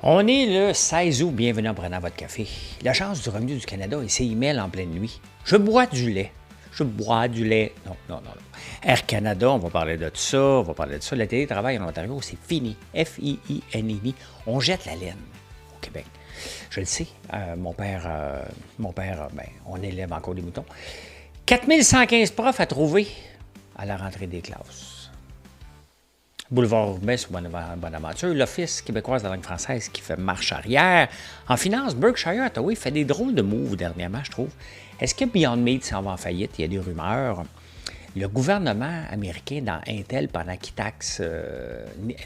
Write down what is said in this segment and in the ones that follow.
On est le 16 août, bienvenue en prenant votre café. L'Agence du revenu du Canada et ses emails en pleine nuit. Je bois du lait. Je bois du lait. Non. Air Canada, on va parler de ça, Le télétravail en Ontario, c'est fini. F-I-I-N-I-N. On jette la laine au Québec. Je le sais, mon père, on élève encore des moutons. 4115 profs à trouver à la rentrée des classes. Boulevard Roubaix sur Bonaventure, l'Office québécoise de la langue française qui fait marche arrière. En finance, Berkshire Hathaway fait des drôles de moves dernièrement, je trouve. Est-ce que Beyond Meat s'en va en faillite? Il y a des rumeurs. Le gouvernement américain dans Intel, pendant qu'il taxe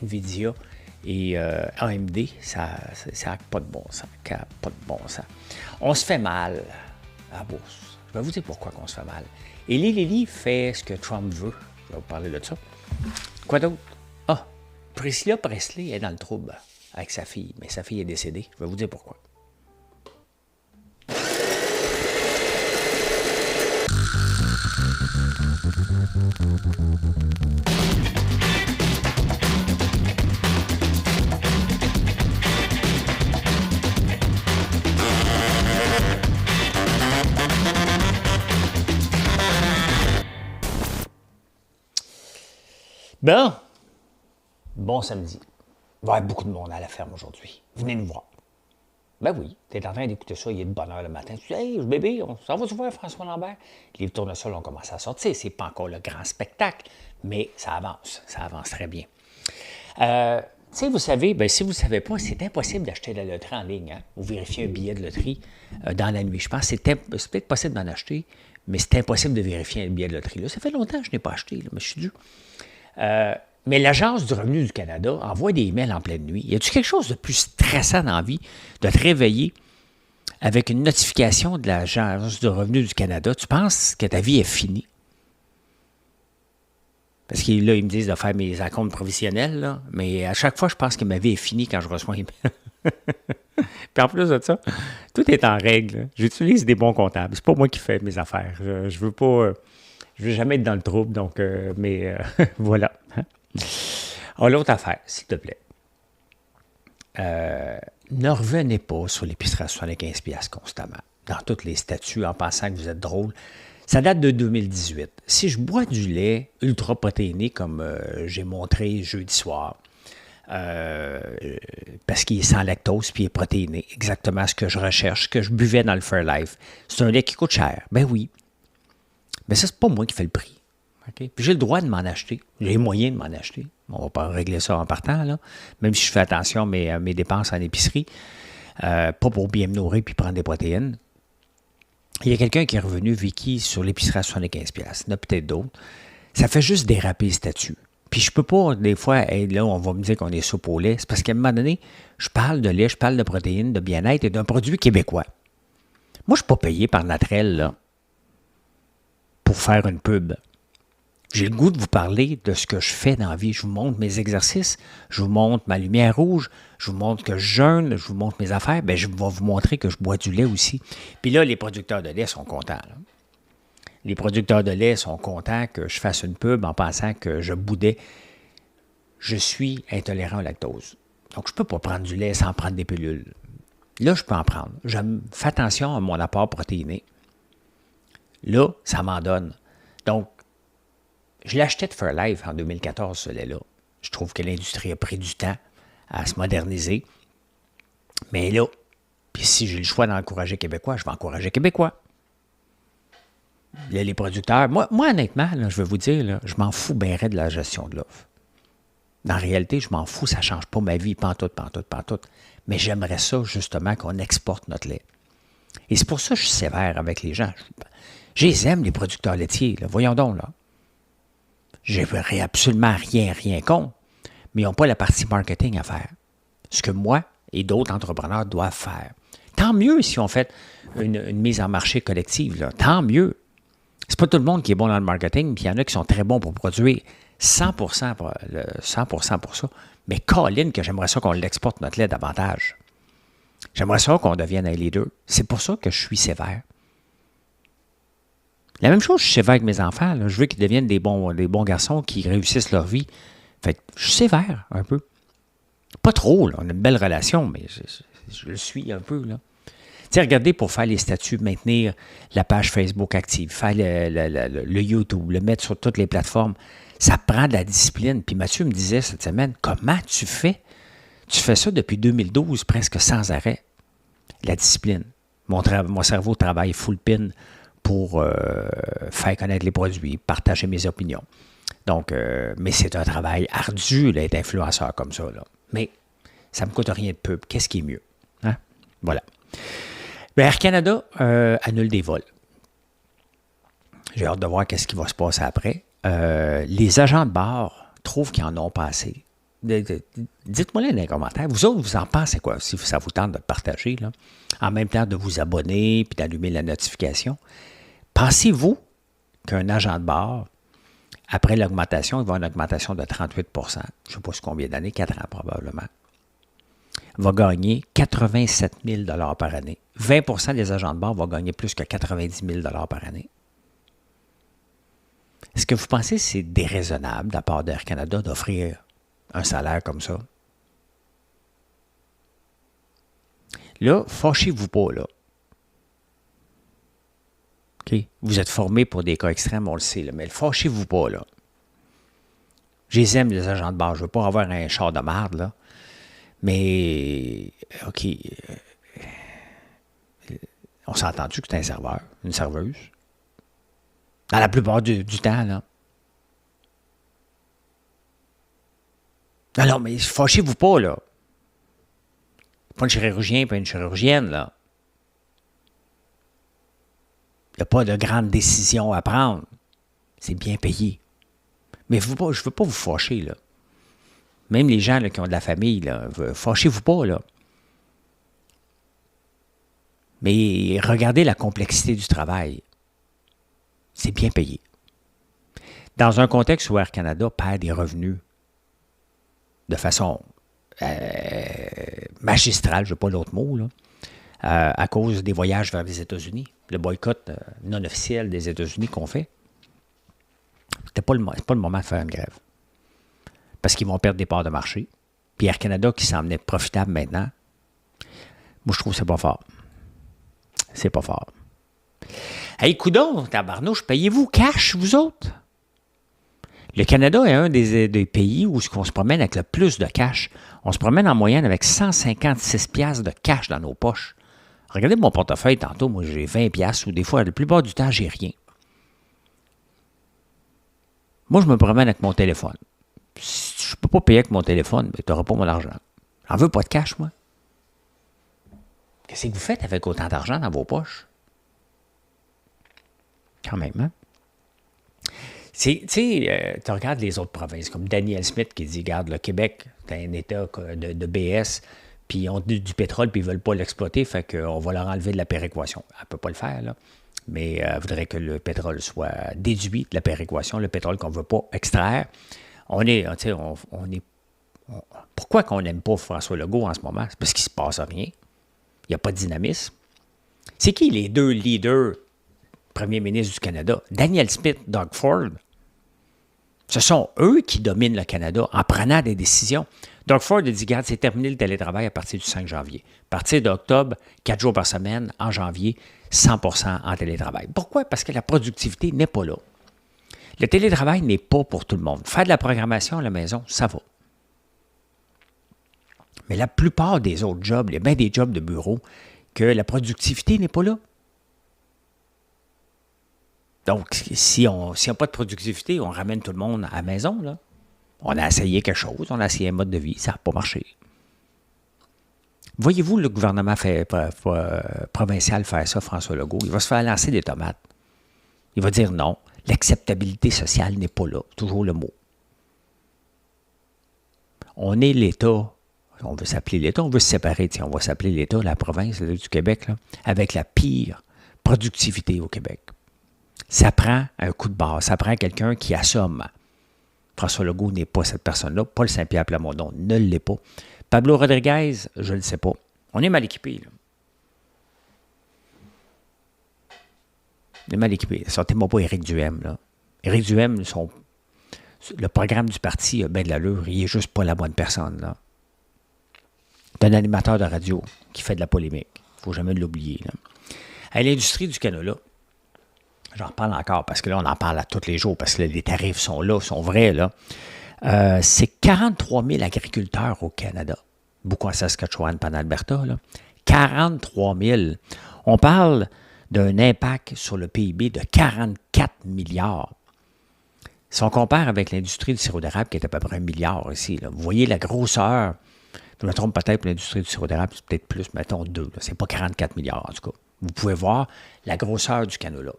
Nvidia et AMD, ça n'a pas de bon sens. On se fait mal à la bourse. Je vais vous dire pourquoi on se fait mal. Et Lilly fait ce que Trump veut. Je vais vous parler de ça. Quoi d'autre? Priscilla Presley est dans le trouble avec sa fille, mais sa fille est décédée. Je vais vous dire pourquoi. Bon samedi. Il va y avoir beaucoup de monde à la ferme aujourd'hui. Venez nous voir. Ben oui, tu es en train d'écouter ça, il est de bonne heure le matin. Tu dis, hey, bébé, on s'en va-tu voir François Lambert? Les tournesols ont commencé à sortir. C'est pas encore le grand spectacle, mais ça avance très bien. Vous savez, si vous ne savez pas, c'est impossible d'acheter de la loterie en ligne, hein, ou vérifier un billet de loterie dans la nuit. Je pense que c'est peut-être possible d'en acheter, mais c'est impossible de vérifier un billet de loterie. Là, ça fait longtemps que je n'ai pas acheté, là, mais je suis dû. Mais l'Agence du revenu du Canada envoie des emails en pleine nuit. Y a-t-il quelque chose de plus stressant dans la vie de te réveiller avec une notification de l'Agence du revenu du Canada? Tu penses que ta vie est finie? Parce que là, ils me disent de faire mes acomptes provisionnels, là, mais à chaque fois, je pense que ma vie est finie quand je reçois un email. Puis en plus de ça, tout est en règle. J'utilise des bons comptables. C'est pas moi qui fais mes affaires. Je veux pas... je veux jamais être dans le trouble, donc... voilà. L'autre affaire, s'il te plaît. Ne revenez pas sur l'épicerie à 75$ constamment, dans tous les statuts, en pensant que vous êtes drôle. Ça date de 2018. Si je bois du lait ultra protéiné, comme j'ai montré jeudi soir, parce qu'il est sans lactose puis il est protéiné, exactement ce que je recherche, ce que je buvais dans le Fairlife, c'est un lait qui coûte cher. Ben oui. Mais ça, c'est pas moi qui fais le prix. Okay? Puis j'ai le droit de m'en acheter. J'ai les moyens de m'en acheter. On ne va pas régler ça en partant, là. Même si je fais attention à mes dépenses en épicerie. Pas pour bien me nourrir puis prendre des protéines. Il y a quelqu'un qui est revenu, Vicky, sur l'épicerie à 75$. Il y en a peut-être d'autres. Ça fait juste déraper le statut. Puis je peux pas, des fois, là, on va me dire qu'on est soupe au lait. C'est parce qu'à un moment donné, je parle de lait, je parle de protéines, de bien-être et d'un produit québécois. Moi, je ne suis pas payé par Natrel, là, pour faire une pub. J'ai le goût de vous parler de ce que je fais dans la vie. Je vous montre mes exercices, je vous montre ma lumière rouge, je vous montre que je jeûne, je vous montre mes affaires. Bien, je vais vous montrer que je bois du lait aussi. Puis là, les producteurs de lait sont contents. Là. Les producteurs de lait sont contents que je fasse une pub en pensant que je boudais. Je suis intolérant au lactose. Donc, je ne peux pas prendre du lait sans prendre des pilules. Là, je peux en prendre. Je fais attention à mon apport protéiné. Là, ça m'en donne. Donc, je l'ai acheté de Fairlife en 2014, ce lait-là. Je trouve que l'industrie a pris du temps à se moderniser. Mais là, puis si j'ai le choix d'encourager Québécois, je vais encourager Québécois. Là, les producteurs, moi honnêtement, là, je vais vous dire, là, je m'en fous bien raide de la gestion de l'offre. En réalité, je m'en fous, ça ne change pas ma vie, pantoute. Mais j'aimerais ça, justement, qu'on exporte notre lait. Et c'est pour ça que je suis sévère avec les gens. Je les aime, les producteurs laitiers. Là. Voyons donc, là. Je n'ai absolument rien contre, mais ils n'ont pas la partie marketing à faire. Ce que moi et d'autres entrepreneurs doivent faire. Tant mieux si on fait une mise en marché collective. Là. Tant mieux. C'est pas tout le monde qui est bon dans le marketing, puis il y en a qui sont très bons pour produire 100% pour ça. Mais Colin, que j'aimerais ça qu'on l'exporte notre lait davantage. J'aimerais ça qu'on devienne un leader. C'est pour ça que je suis sévère. La même chose, je suis sévère avec mes enfants. Là. Je veux qu'ils deviennent des bons garçons qui réussissent leur vie. Fait que je suis sévère un peu. Pas trop, là. On a une belle relation, mais je le suis un peu, là. Tu sais, regardez, pour faire les statuts, maintenir la page Facebook active, faire le YouTube, le mettre sur toutes les plateformes, ça prend de la discipline. Puis Mathieu me disait cette semaine, comment tu fais? Tu fais ça depuis 2012, presque sans arrêt. La discipline. Mon cerveau travaille full pin pour faire connaître les produits, partager mes opinions. Donc, mais c'est un travail ardu d'être influenceur comme ça, là. Mais ça ne me coûte rien de pub. Qu'est-ce qui est mieux? Hein? Voilà. Bien, Air Canada annule des vols. J'ai hâte de voir ce qui va se passer après. Les agents de bord trouvent qu'ils en ont pas assez. Dites-moi là dans les commentaires. Vous autres, vous en pensez quoi? Si ça vous tente de partager, là, en même temps de vous abonner puis d'allumer la notification. Pensez-vous qu'un agent de bord, après l'augmentation, il va avoir une augmentation de 38 je ne sais pas combien d'années, 4 ans probablement, va gagner 87 000 par année. 20 des agents de bord vont gagner plus que 90 000 par année. Est-ce que vous pensez que c'est déraisonnable de la part d'Air Canada d'offrir un salaire comme ça? Là, fâchez-vous pas, là. OK? Vous êtes formés pour des cas extrêmes, on le sait, là, mais fâchez-vous pas, là. Je les aime, les agents de bord. Je ne veux pas avoir un char de marde, là. Mais, OK, on s'est entendu que c'est un serveur, une serveuse. Dans la plupart du temps, là. Non, mais fâchez-vous pas, là. Pas un chirurgien, pas une chirurgienne, là. Il n'y a pas de grande décision à prendre. C'est bien payé. Mais je ne veux pas vous fâcher, là. Même les gens là, qui ont de la famille, là, fâchez-vous pas, là. Mais regardez la complexité du travail. C'est bien payé. Dans un contexte où Air Canada perd des revenus de façon magistrale, je n'ai pas l'autre mot, là, à cause des voyages vers les États-Unis, le boycott non officiel des États-Unis qu'on fait, c'est pas le moment de faire une grève. Parce qu'ils vont perdre des parts de marché. Puis Air Canada qui s'en venait profitable maintenant, moi je trouve que c'est pas fort. C'est pas fort. Hey, coudonc, tabarnouche, payez-vous cash, vous autres? Le Canada est un des pays où on se promène avec le plus de cash. On se promène en moyenne avec 156 piastres de cash dans nos poches. Regardez mon portefeuille tantôt, moi j'ai 20 piastres ou des fois, la plupart du temps, j'ai rien. Moi, je me promène avec mon téléphone. Je ne peux pas payer avec mon téléphone, mais tu n'auras pas mon argent. J'en veux pas de cash, moi. Qu'est-ce que vous faites avec autant d'argent dans vos poches? Quand même, hein? Tu sais, tu regardes les autres provinces, comme Daniel Smith qui dit, regarde, le Québec, c'est un État de BS, puis ils ont du pétrole, puis ils ne veulent pas l'exploiter, fait qu'on va leur enlever de la péréquation. Elle ne peut pas le faire, là. Mais elle voudrait que le pétrole soit déduit de la péréquation, le pétrole qu'on ne veut pas extraire. Pourquoi qu'on n'aime pas François Legault en ce moment? C'est parce qu'il ne se passe rien. Il n'y a pas de dynamisme. C'est qui les deux leaders premiers ministres du Canada? Daniel Smith, Doug Ford. Ce sont eux qui dominent le Canada en prenant des décisions. Doug Ford a dit, regarde, c'est terminé le télétravail à partir du 5 janvier. À partir d'octobre, 4 jours par semaine, en janvier, 100% en télétravail. Pourquoi? Parce que la productivité n'est pas là. Le télétravail n'est pas pour tout le monde. Faire de la programmation à la maison, ça va. Mais la plupart des autres jobs, il y a bien des jobs de bureau, que la productivité n'est pas là. Donc, si on n'a pas de productivité, on ramène tout le monde à la maison, là. On a essayé quelque chose, on a essayé un mode de vie, ça n'a pas marché. Voyez-vous le gouvernement provincial faire ça, François Legault? Il va se faire lancer des tomates. Il va dire non. L'acceptabilité sociale n'est pas là. Toujours le mot. On est l'État. On veut s'appeler l'État. On veut se séparer. On va s'appeler l'État, la province là, du Québec, là, avec la pire productivité au Québec. Ça prend un coup de barre. Ça prend quelqu'un qui assomme. François Legault n'est pas cette personne-là. Paul Saint-Pierre Plamondon ne l'est pas. Pablo Rodriguez, je ne le sais pas. On est mal équipé, là. On est mal équipé. Sortez-moi pas Éric Duhem, là. Éric Duhem, le programme du parti a bien de l'allure. Il n'est juste pas la bonne personne, là. C'est un animateur de radio qui fait de la polémique. Il ne faut jamais l'oublier. Là. À l'industrie du canola, j'en reparle encore parce que là, on en parle à tous les jours parce que les tarifs sont là, sont vrais. Là. C'est 43 000 agriculteurs au Canada. Beaucoup en Saskatchewan, pas en Alberta. Là. 43 000. On parle d'un impact sur le PIB de 44 milliards. Si on compare avec l'industrie du sirop d'érable, qui est à peu près 1 milliard ici, là, vous voyez la grosseur. Je me trompe peut-être pour l'industrie du sirop d'érable, c'est peut-être plus, mettons 2. Ce n'est pas 44 milliards en tout cas. Vous pouvez voir la grosseur du canola,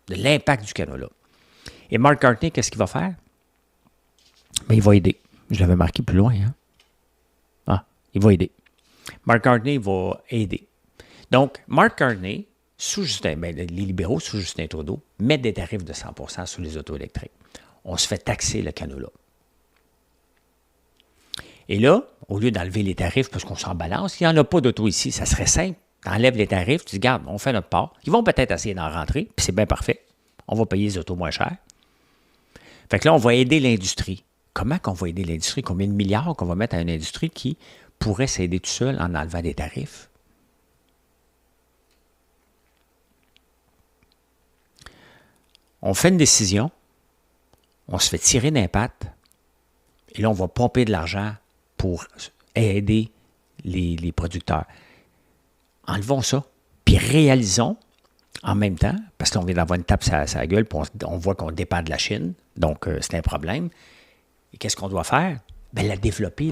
de l'impact du canola. Et Mark Cartney, qu'est-ce qu'il va faire? Bien, il va aider. Je l'avais marqué plus loin. Hein? Ah, il va aider. Mark Cartney va aider. Donc, Mark Cartney, les libéraux sous Justin Trudeau, mettent des tarifs de 100% sur les autos électriques. On se fait taxer le canola. Et là, au lieu d'enlever les tarifs parce qu'on s'en balance, il n'y en a pas d'auto ici. Ça serait simple. Tu enlèves les tarifs, tu dis, regarde, on fait notre part. Ils vont peut-être essayer d'en rentrer, puis c'est bien parfait. On va payer les autos moins cher. Fait que là, on va aider l'industrie. Comment qu'on va aider l'industrie? Combien de milliards qu'on va mettre à une industrie qui pourrait s'aider tout seul en enlevant des tarifs? On fait une décision, on se fait tirer d'un patte, et là, on va pomper de l'argent pour aider les producteurs. Enlevons ça, puis réalisons en même temps, parce qu'on vient d'avoir une tape sur la gueule, puis on voit qu'on dépend de la Chine, donc c'est un problème. Et qu'est-ce qu'on doit faire? Bien, la développer,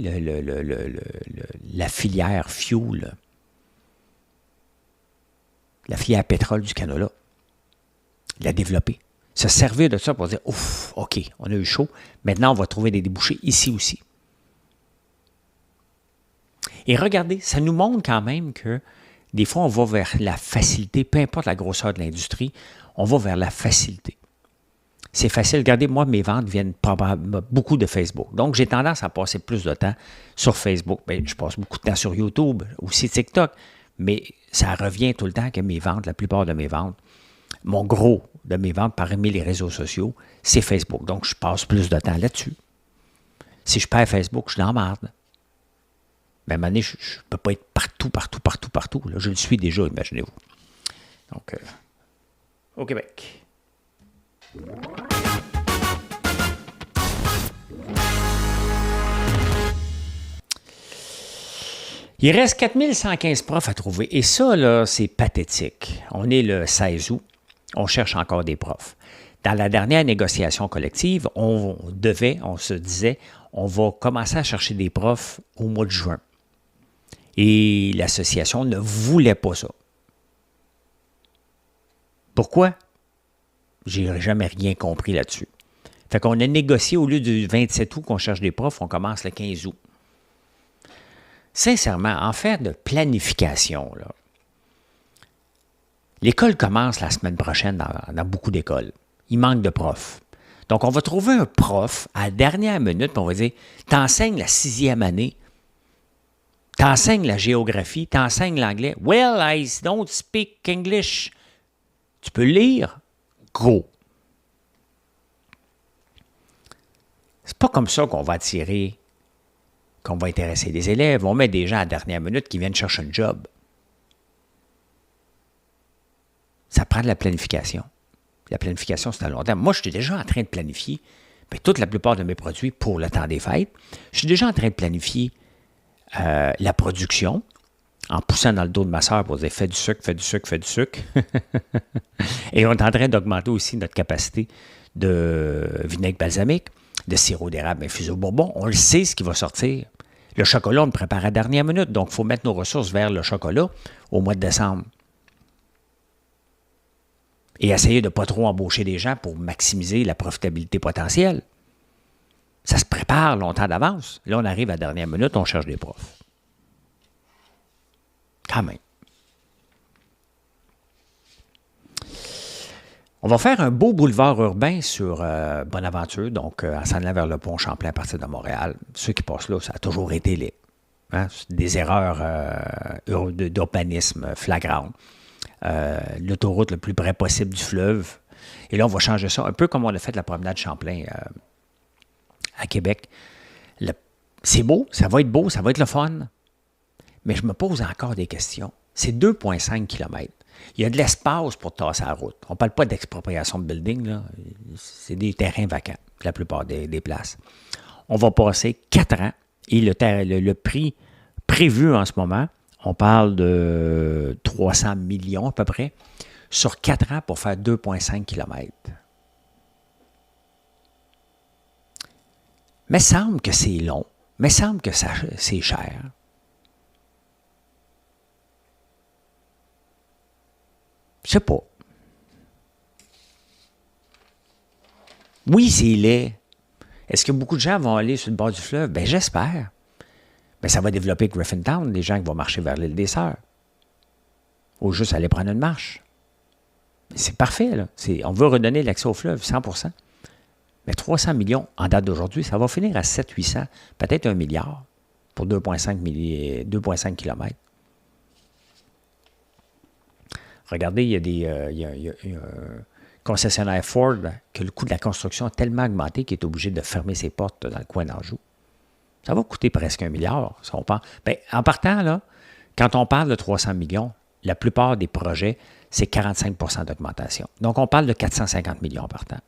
la filière fuel, la filière pétrole du canola. La développer. Se servir de ça pour dire, ouf, OK, on a eu chaud, maintenant on va trouver des débouchés ici aussi. Et regardez, ça nous montre quand même que des fois, on va vers la facilité, peu importe la grosseur de l'industrie, on va vers la facilité. C'est facile. Regardez, moi, mes ventes viennent beaucoup de Facebook. Donc, j'ai tendance à passer plus de temps sur Facebook. Bien, je passe beaucoup de temps sur YouTube, aussi TikTok, mais ça revient tout le temps que mes ventes, la plupart de mes ventes, mon gros de mes ventes parmi les réseaux sociaux, c'est Facebook. Donc, je passe plus de temps là-dessus. Si je perds Facebook, je suis dans la merde. Mais à un moment donné, je ne peux pas être partout. Là, je le suis déjà, imaginez-vous. Donc, au Québec. Il reste 4115 profs à trouver. Et ça, là, c'est pathétique. On est le 16 août. On cherche encore des profs. Dans la dernière négociation collective, on se disait, on va commencer à chercher des profs au mois de juin. Et l'association ne voulait pas ça. Pourquoi? J'ai jamais rien compris là-dessus. Fait qu'on a négocié, au lieu du 27 août qu'on cherche des profs, on commence le 15 août. Sincèrement, en faire de planification, là, l'école commence la semaine prochaine dans beaucoup d'écoles. Il manque de profs. Donc, on va trouver un prof à la dernière minute, puis on va dire, t'enseignes la 6e année, t'enseignes la géographie, t'enseignes l'anglais. Well, I don't speak English. Tu peux lire? Go. C'est pas comme ça qu'on va attirer, qu'on va intéresser les élèves. On met des gens à la dernière minute qui viennent chercher un job. Ça prend de la planification. La planification, c'est à long terme. Moi, je suis déjà en train de planifier toute la plupart de mes produits pour le temps des fêtes. Je suis déjà en train de planifier la production en poussant dans le dos de ma soeur pour dire « fais du sucre, fais du sucre, fais du sucre ». Et on est en train d'augmenter aussi notre capacité de vinaigre balsamique, de sirop d'érable infusé au bourbon. On le sait ce qui va sortir. Le chocolat, on le prépare à la dernière minute, donc il faut mettre nos ressources vers le chocolat au mois de décembre. Et essayer de ne pas trop embaucher des gens pour maximiser la profitabilité potentielle. Ça se prépare longtemps d'avance. Là, on arrive à la dernière minute, on cherche des profs. Quand même. On va faire un beau boulevard urbain sur Bonaventure, donc en s'en allant vers le pont Champlain à partir de Montréal. Ceux qui passent là, ça a toujours été laid. Hein? Des erreurs d'urbanisme flagrantes. L'autoroute le plus près possible du fleuve. Et là, on va changer ça, un peu comme on a fait la promenade Champlain à Québec. C'est beau, ça va être le fun. mais je me pose encore des questions. C'est 2,5 km. Il y a de l'espace pour tasser la route. On ne parle pas d'expropriation de building, là. C'est des terrains vacants, la plupart des places. On va passer 4 ans et le prix prévu en ce moment, on parle de 300 millions à peu près, sur 4 ans pour faire 2,5 km. Mais semble que c'est long, mais semble que c'est cher. Je sais pas. Oui, c'est laid. Est-ce que beaucoup de gens vont aller sur le bord du fleuve? Bien, j'espère. Mais ça va développer Griffintown, les gens qui vont marcher vers l'île des Sœurs. Ou juste aller prendre une marche. C'est parfait, là. On veut redonner l'accès au fleuve, 100%. Mais 300 millions en date d'aujourd'hui, ça va finir à 700-800, peut-être 1 milliard pour 2,5 km. Regardez, il y a un concessionnaire Ford que le coût de la construction a tellement augmenté qu'il est obligé de fermer ses portes dans le coin d'Anjou. Ça va coûter presque 1 milliard. Si on parle. Bien, en partant, là, quand on parle de 300 millions, la plupart des projets, c'est 45 % d'augmentation. Donc, on parle de 450 millions par temps.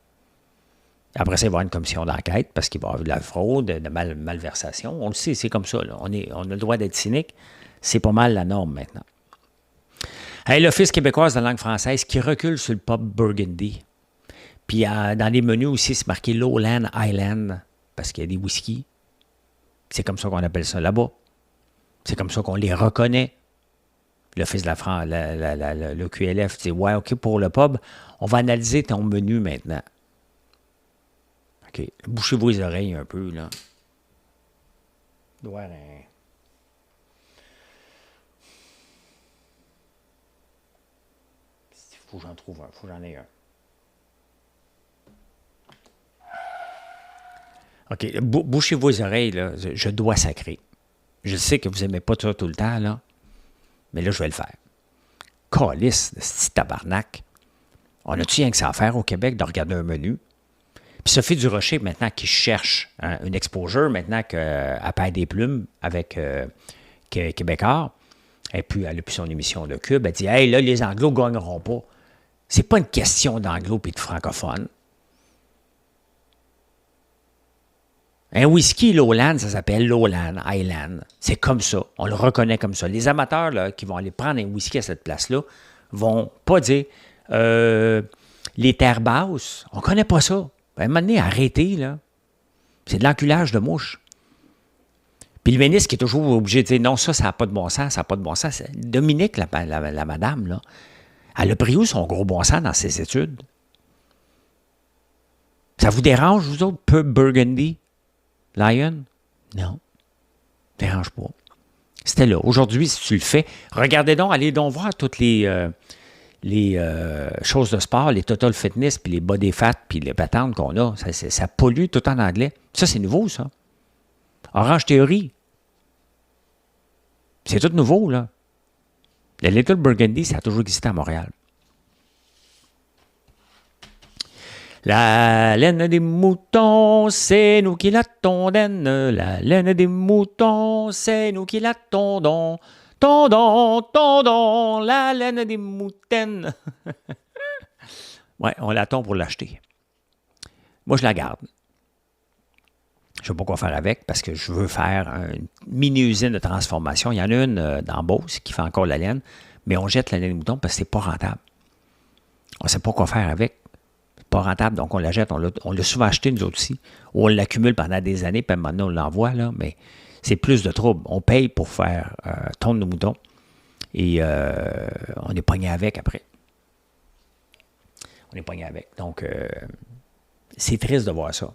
Après ça, il va y avoir une commission d'enquête parce qu'il va y avoir de la fraude, de malversation. On le sait, c'est comme ça. Là. On a le droit d'être cynique. C'est pas mal la norme maintenant. Hey, l'Office québécoise de la langue française qui recule sur le pub Burgundy. Puis dans les menus aussi, c'est marqué Lowland Island parce qu'il y a des whiskies. C'est comme ça qu'on appelle ça là-bas. C'est comme ça qu'on les reconnaît. L'Office de la France, le QLF dit « Ouais, OK, pour le pub, on va analyser ton menu maintenant. » OK, bouchez-vous les oreilles un peu, là. Voilà. Il faut que j'en trouve un, il faut que j'en ai un. OK, bouchez-vous les oreilles, là. Je dois sacrer. Je sais que vous n'aimez pas ça tout le temps, là. Mais là, je vais le faire. Calisse, ce petit tabarnak. On a-tu rien que ça à faire au Québec de regarder un menu? Puis Sophie Durocher, maintenant, qui cherche une exposure, maintenant qu'elle perd des plumes avec Québécois, et puis elle a plus son émission de Cube, elle dit « Hey, là, les Anglos ne gagneront pas. » C'est pas une question d'Anglo et de francophone. Un whisky Lowland, ça s'appelle Lowland Island. C'est comme ça. On le reconnaît comme ça. Les amateurs là, qui vont aller prendre un whisky à cette place-là vont pas dire les terres basses, on connaît pas ça. À un moment donné, arrêtez, là. C'est de l'enculage de mouche. Puis le ministre qui est toujours obligé de dire non, ça n'a pas de bon sens, ça n'a pas de bon sens. Dominique, la madame, là, elle a pris où son gros bon sens dans ses études? Ça vous dérange, vous autres, Pub Burgundy? Lion? Non. Dérange pas. C'était là. Aujourd'hui, si tu le fais, regardez donc, allez donc voir toutes les choses de sport, les Total Fitness, puis les Body Fat, puis les patentes qu'on a. Ça pollue tout en anglais. Ça, c'est nouveau, ça. Orange Theory. C'est tout nouveau, là. Le Little Burgundy, ça a toujours existé à Montréal. La laine des moutons, c'est nous qui la tondons. La laine des moutons, c'est nous qui la tondons. Tondons, la laine des moutaines. Ouais, on l'attend pour l'acheter. Moi, je la garde. Je ne sais pas quoi faire avec parce que je veux faire une mini-usine de transformation. Il y en a une dans Beauce qui fait encore la laine, mais on jette la laine des moutons parce que ce n'est pas rentable. On ne sait pas quoi faire avec. C'est pas rentable, donc on la jette. On l'a souvent acheté, nous autres aussi. Ou on l'accumule pendant des années, puis maintenant on l'envoie, là, mais c'est plus de trouble. On paye pour faire tondre nos moutons et on est pogné avec après. On est pogné avec. Donc, c'est triste de voir ça.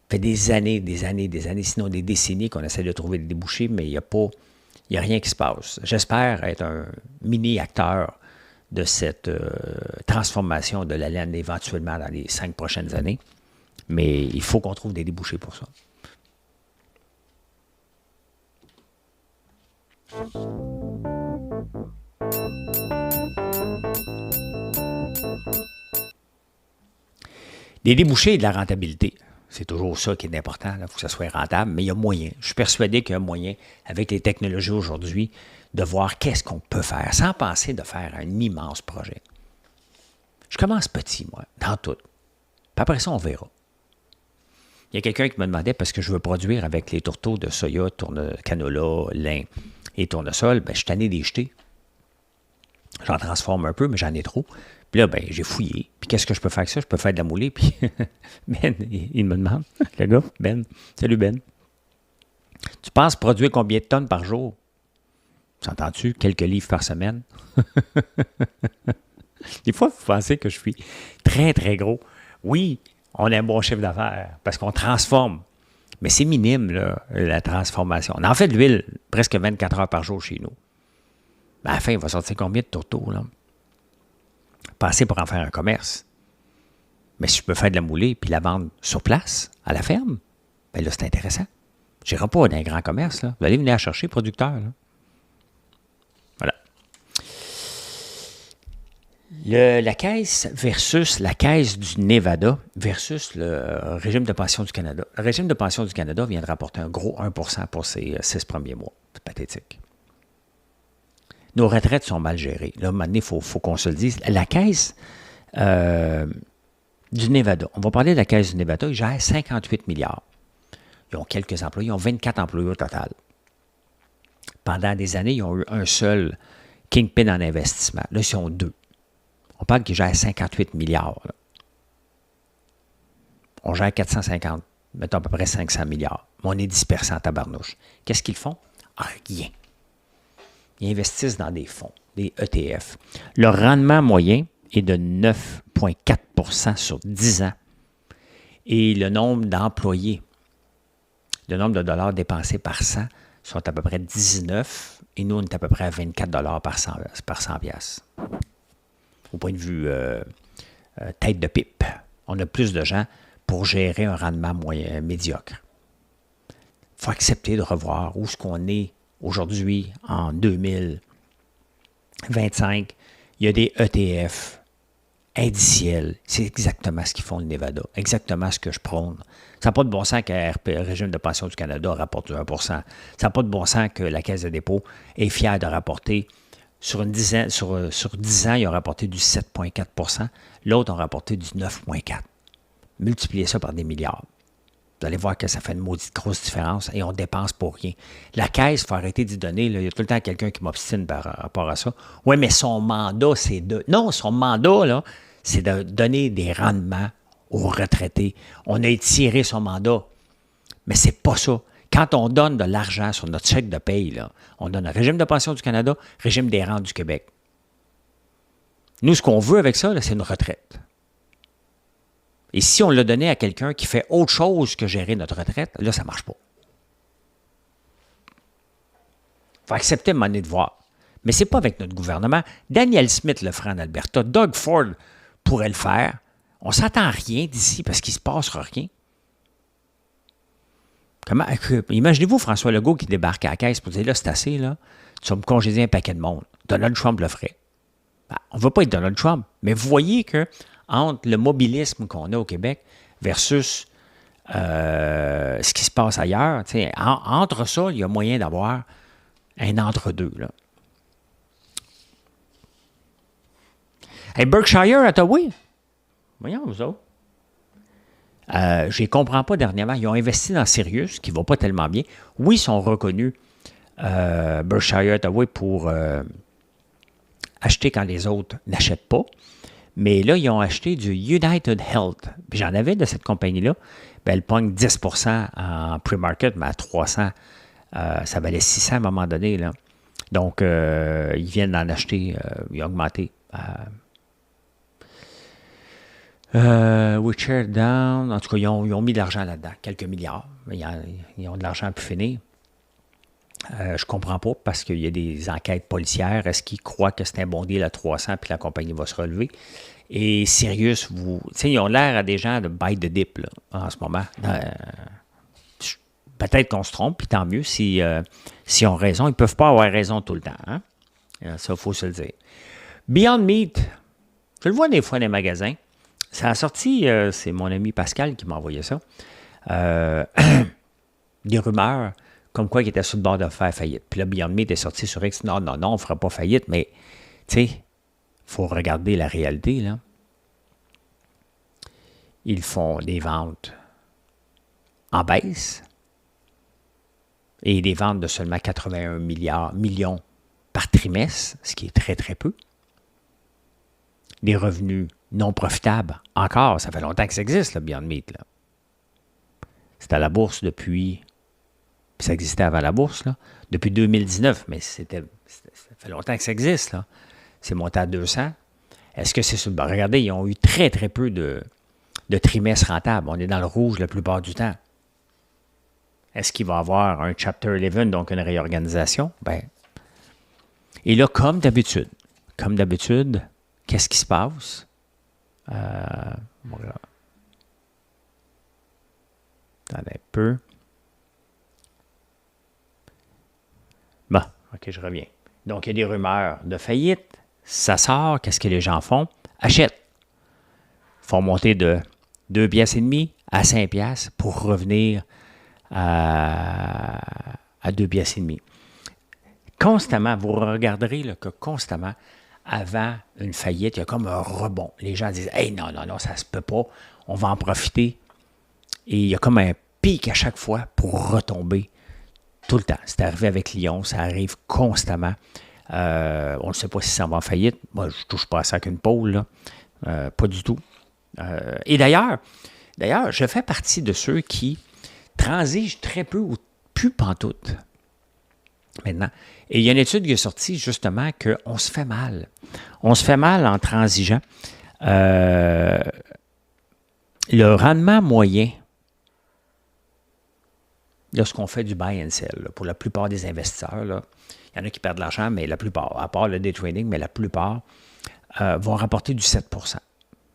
Ça fait des années, sinon des décennies qu'on essaie de trouver des débouchés, mais il n'y a rien qui se passe. J'espère être un mini-acteur de cette transformation de la laine éventuellement dans les 5 prochaines années, mais il faut qu'on trouve des débouchés pour ça. Des débouchés et de la rentabilité. C'est toujours ça qui est important. Il faut que ça soit rentable, mais il y a moyen. Je suis persuadé qu'il y a moyen, avec les technologies aujourd'hui, de voir qu'est-ce qu'on peut faire, sans penser de faire un immense projet. Je commence petit, moi, dans tout. Puis après ça, on verra. Il y a quelqu'un qui me demandait, parce que je veux produire avec les tourteaux de soya, canola, lin et tournesol, je suis tanné des jeter. J'en transforme un peu, mais j'en ai trop. Puis là, j'ai fouillé. Puis qu'est-ce que je peux faire avec ça? Je peux faire de la moulée. Puis Ben, il me demande, le gars, Ben. Salut, Ben. Tu penses produire combien de tonnes par jour? S'entends-tu? Quelques livres par semaine? Des fois, vous pensez que je suis très, très gros. Oui, on a un bon chiffre d'affaires parce qu'on transforme. Mais c'est minime, là, la transformation. On en fait de l'huile presque 24 heures par jour chez nous. À la fin, il va sortir combien de tourteaux, là? Passer pour en faire un commerce. Mais si je peux faire de la moulée puis la vendre sur place, à la ferme, bien là, c'est intéressant. Je n'irai pas dans un grand commerce, là. Vous allez venir la chercher, producteur, là. Voilà. La caisse versus la caisse du Nevada versus le régime de pension du Canada. Le régime de pension du Canada vient de rapporter un gros 1% pour ses 6 premiers mois. C'est pathétique. Nos retraites sont mal gérées. Là, à un moment donné, il faut qu'on se le dise. La caisse du Nevada, on va parler de la caisse du Nevada, ils gèrent 58 milliards. Ils ont quelques employés, ils ont 24 employés au total. Pendant des années, ils ont eu un seul kingpin en investissement. Là, ils ont deux. On parle qu'ils gèrent 58 milliards. Là. On gère 450, mettons à peu près 500 milliards. Mais on est dispersé en tabarnouche. Qu'est-ce qu'ils font? Rien. Ils investissent dans des fonds, des ETF. Leur rendement moyen est de 9,4 sur 10 ans. Et le nombre d'employés, le nombre de dollars dépensés par 100 sont à peu près 19. Et nous, on est à peu près à 24 dollars par 100 piastres. Au point de vue tête de pipe, on a plus de gens pour gérer un rendement moyen, médiocre. Il faut accepter de revoir où est-ce qu'on est aujourd'hui, en 2025. Il y a des ETF indiciels. C'est exactement ce qu'ils font le Nevada, exactement ce que je prône. Ça n'a pas de bon sens qu'un régime de pension du Canada rapporte 1%. Ça n'a pas de bon sens que la Caisse de dépôt est fière de rapporter. Sur 10 ans, ils ont rapporté du 7,4 %. L'autre a rapporté du 9,4 %. Multipliez ça par des milliards. Vous allez voir que ça fait une maudite grosse différence et on dépense pour rien. La Caisse, il faut arrêter d'y donner. Là, il y a tout le temps quelqu'un qui m'obstine par rapport à ça. Oui, mais son mandat, c'est de... Non, son mandat, là, c'est de donner des rendements aux retraités. On a étiré son mandat. Mais c'est pas ça. Quand on donne de l'argent sur notre chèque de paye, là, on donne un régime de pension du Canada, régime des rentes du Québec. Nous, ce qu'on veut avec ça, là, c'est une retraite. Et si on l'a donné à quelqu'un qui fait autre chose que gérer notre retraite, là, ça ne marche pas. Il faut accepter à un moment donné de voir. Mais ce n'est pas avec notre gouvernement. Daniel Smith le fera en Alberta. Doug Ford pourrait le faire. On ne s'attend à rien d'ici parce qu'il ne se passera rien. Imaginez-vous François Legault qui débarque à la caisse pour dire, là, c'est assez, là. Tu vas me congédier un paquet de monde. Donald Trump le ferait. On ne veut pas être Donald Trump, mais vous voyez que entre le mobilisme qu'on a au Québec versus ce qui se passe ailleurs, entre ça, il y a moyen d'avoir un entre-deux. Là. Hey, Berkshire Hathaway, voyons, vous autres. Je ne comprends pas dernièrement. Ils ont investi dans Sirius, qui ne va pas tellement bien. Oui, ils sont reconnus, Berkshire Hathaway, pour acheter quand les autres n'achètent pas. Mais là, ils ont acheté du United Health. Puis j'en avais de cette compagnie-là. Bien, elle pogne 10 % en pre-market, mais à 300, ça valait 600 à un moment donné. Là. Donc, ils viennent d'en acheter. Ils ont augmenté. We share down. En tout cas, ils ont mis de l'argent là-dedans. Quelques milliards. Ils ont de l'argent à pu finir. Je ne comprends pas parce qu'il y a des enquêtes policières. Est-ce qu'ils croient que c'est un bon deal à 300 puis la compagnie va se relever? Et Sirius, ils ont l'air à des gens de bite de dip là, en ce moment. Peut-être qu'on se trompe, puis tant mieux s'ils ont raison. Ils ne peuvent pas avoir raison tout le temps. Hein? Ça, il faut se le dire. Beyond Meat, je le vois des fois dans les magasins. Ça a sorti, c'est mon ami Pascal qui m'a envoyé ça. des rumeurs comme quoi il était sur le bord de faire faillite. Puis là, Beyond Meat est sorti sur X. Non, on ne fera pas faillite, mais tu sais, il faut regarder la réalité, là. Ils font des ventes en baisse et des ventes de seulement 81 millions par trimestre, ce qui est très, très peu. Des revenus non profitables. Encore, ça fait longtemps que ça existe, le Beyond Meat, là. C'est à la bourse depuis... Ça existait avant la bourse, là. Depuis 2019, mais ça fait longtemps que ça existe, là. C'est monté à 200. Est-ce que c'est sur le bord? Regardez, ils ont eu très, très peu de trimestres rentables. On est dans le rouge la plupart du temps. Est-ce qu'il va y avoir un Chapter 11, donc une réorganisation? Ben. Et là, comme d'habitude, qu'est-ce qui se passe? Voilà. Attendez un peu. Bon, OK, je reviens. Donc, il y a des rumeurs de faillite. Ça sort. Qu'est-ce que les gens font? Achètent. Font monter de 2 piastres et demi à 5 piastres pour revenir à 2 piastres et demi. Constamment, vous regarderez là, que constamment, avant une faillite, il y a comme un rebond. Les gens disent « Hey, non, ça se peut pas. On va en profiter. » Et il y a comme un pic à chaque fois pour retomber tout le temps. C'est arrivé avec Lyon, ça arrive constamment. On ne sait pas si ça va en faillite. Moi, je ne touche pas à ça qu'une pôle, là. Pas du tout. Et d'ailleurs, je fais partie de ceux qui transigent très peu ou plus pantoute maintenant. Et il y a une étude qui est sortie justement qu'on se fait mal. On se fait mal en transigeant. Le rendement moyen, lorsqu'on fait du buy and sell, là, pour la plupart des investisseurs, là, il y en a qui perdent de l'argent, mais la plupart, à part le day trading, mais la plupart vont rapporter du 7 %.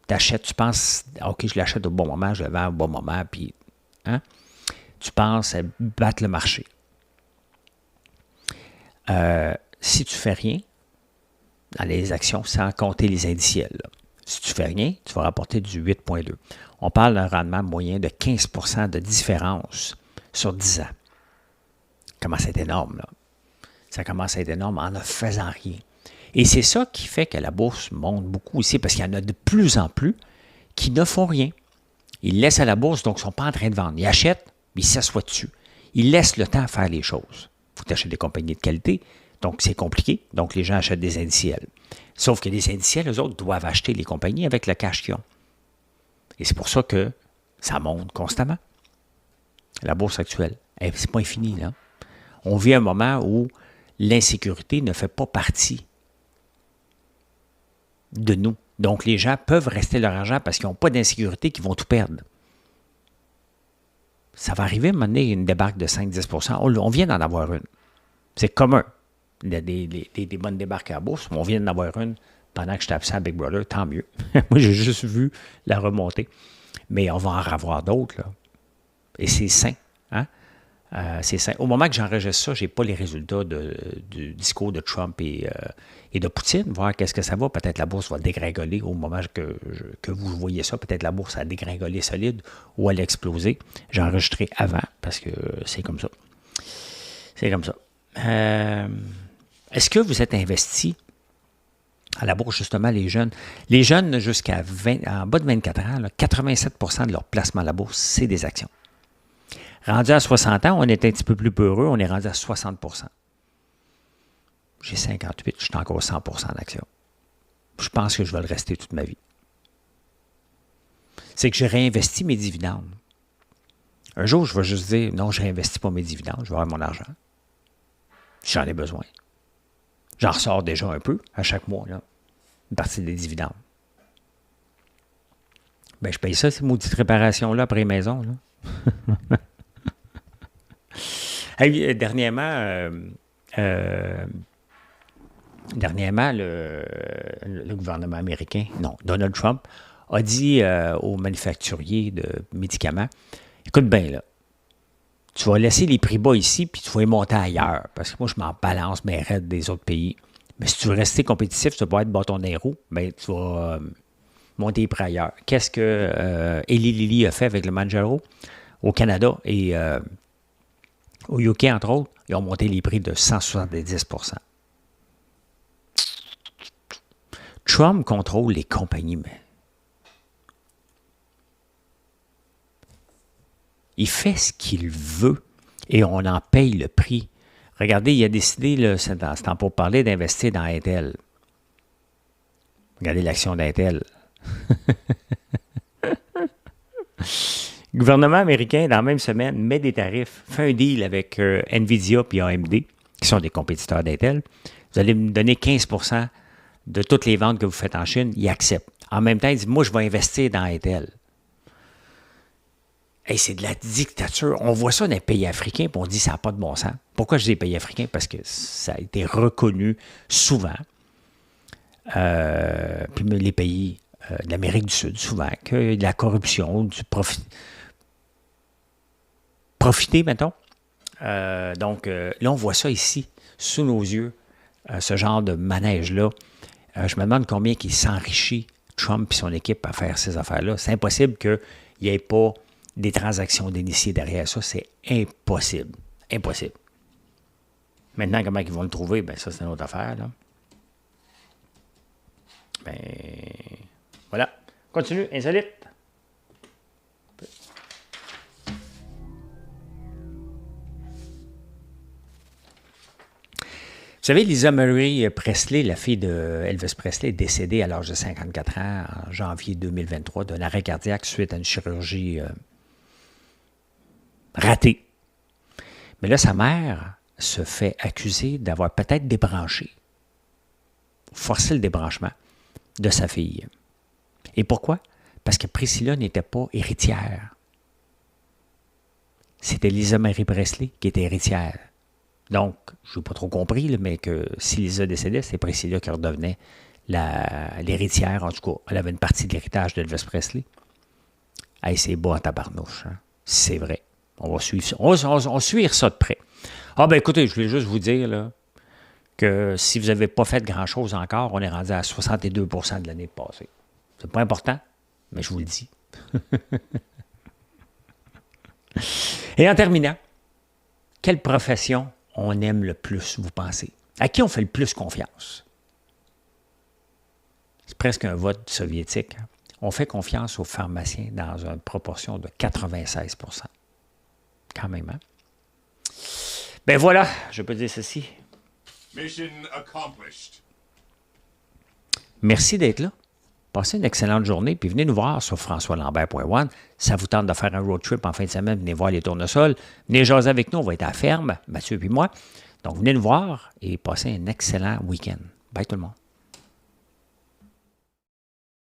Tu achètes, tu penses, OK, je l'achète au bon moment, je le vends au bon moment, puis tu penses battre le marché. Si tu ne fais rien dans les actions, sans compter les indiciels, là, si tu ne fais rien, tu vas rapporter du 8,2. On parle d'un rendement moyen de 15 % de différence sur 10 ans. Ça commence à être énorme, là. Ça commence à être énorme en ne faisant rien. Et c'est ça qui fait que la bourse monte beaucoup aussi, parce qu'il y en a de plus en plus qui ne font rien. Ils laissent à la bourse, donc ils ne sont pas en train de vendre. Ils achètent, mais ils s'assoient dessus. Ils laissent le temps à faire les choses. Il faut que tu achètes des compagnies de qualité, donc c'est compliqué. Donc les gens achètent des indiciels. Sauf que les indiciels, eux autres, doivent acheter les compagnies avec le cash qu'ils ont. Et c'est pour ça que ça monte constamment. La bourse actuelle, c'est pas infini, là. On vit un moment où l'insécurité ne fait pas partie de nous. Donc, les gens peuvent rester leur argent parce qu'ils n'ont pas d'insécurité, qu'ils vont tout perdre. Ça va arriver à un moment donné, une débarque de 5-10 %. On vient d'en avoir une. C'est commun. Il y a des bonnes débarques à la bourse. On vient d'en avoir une pendant que j'étais absent à Big Brother. Tant mieux. Moi, j'ai juste vu la remontée. Mais on va en avoir d'autres, là. Et c'est sain. Hein? C'est sain. Au moment que j'enregistre ça, je n'ai pas les résultats du discours de Trump et de Poutine, voir qu'est-ce que ça va. Peut-être la bourse va dégringoler au moment que vous voyez ça. Peut-être la bourse a dégringolé solide ou elle a explosé. J'ai enregistré avant parce que c'est comme ça. C'est comme ça. Est-ce que vous êtes investi à la bourse, justement, les jeunes? Les jeunes, jusqu'à en bas de 24 ans, là, 87 % de leur placement à la bourse, c'est des actions. Rendu à 60 ans, on est un petit peu plus peureux, on est rendu à 60 %. J'ai 58, je suis encore 100 % d'actions. Je pense que je vais le rester toute ma vie. C'est que j'ai réinvesti mes dividendes. Un jour, je vais juste dire, non, je ne réinvestis pas mes dividendes, je vais avoir mon argent. J'en ai besoin. J'en ressors déjà un peu à chaque mois, là, une partie des dividendes. Ben, je paye ça, ces maudites réparations-là après les maisons, là. Hey, dernièrement, le gouvernement américain, non, Donald Trump, a dit aux manufacturiers de médicaments, écoute bien là, tu vas laisser les prix bas ici, puis tu vas les monter ailleurs, parce que moi, je m'en balance mes raids des autres pays. Mais si tu veux rester compétitif, tu vas être bâton des roues, bien, tu vas monter les prix ailleurs. Qu'est-ce que Eli Lilly a fait avec le Manjaro? au Canada et au UK, entre autres, ils ont monté les prix de 170 %. Trump contrôle les compagnies, mais il fait ce qu'il veut et on en paye le prix. Regardez, il a décidé, là, c'est pour parler, d'investir dans Intel. Regardez l'action d'Intel. Le gouvernement américain, dans la même semaine, met des tarifs, fait un deal avec NVIDIA et AMD, qui sont des compétiteurs d'Intel. Vous allez me donner 15 % de toutes les ventes que vous faites en Chine. Ils acceptent. En même temps, ils disent, moi, je vais investir dans Intel. Hey, c'est de la dictature. On voit ça dans les pays africains, puis on dit que ça n'a pas de bon sens. Pourquoi je dis pays africains? Parce que ça a été reconnu souvent, puis les pays de l'Amérique du Sud, souvent, que de la corruption, du profiter, mettons. Donc, là, on voit ça ici, sous nos yeux, ce genre de manège-là. Je me demande combien il s'enrichit, Trump et son équipe, à faire ces affaires-là. C'est impossible qu'il n'y ait pas des transactions d'initiés derrière ça. C'est impossible. Impossible. Maintenant, comment ils vont le trouver? Ben ça, c'est une autre affaire, là. Ben, voilà. Continue. Insolite. Vous savez, Lisa Marie Presley, la fille de Elvis Presley, est décédée à l'âge de 54 ans en janvier 2023 d'un arrêt cardiaque suite à une chirurgie ratée. Mais là, sa mère se fait accuser d'avoir peut-être débranché, forcé le débranchement de sa fille. Et pourquoi? Parce que Priscilla n'était pas héritière. C'était Lisa Marie Presley qui était héritière. Donc, je n'ai pas trop compris, là, mais que si Lisa décédait, c'est Priscilla qui redevenait l'héritière. En tout cas, elle avait une partie de l'héritage d'Elvis Presley. Hey, c'est beau à tabarnouche, hein? C'est vrai. On va suivre ça. On va suivre ça de près. Ah ben écoutez, je voulais juste vous dire là, que si vous n'avez pas fait grand-chose encore, on est rendu à 62 % de l'année passée. C'est pas important, mais je vous le dis. Et en terminant, quelle profession on aime le plus, vous pensez? À qui on fait le plus confiance? C'est presque un vote soviétique. Hein? On fait confiance aux pharmaciens dans une proportion de 96 %. Quand même, hein? Ben voilà, je peux dire ceci. Mission accomplished. Merci d'être là. Passez une excellente journée, puis venez nous voir sur françoislambert.one. Ça vous tente de faire un road trip en fin de semaine, venez voir les tournesols. Venez jaser avec nous, on va être à la ferme, Mathieu et moi. Donc, venez nous voir et passez un excellent week-end. Bye tout le monde.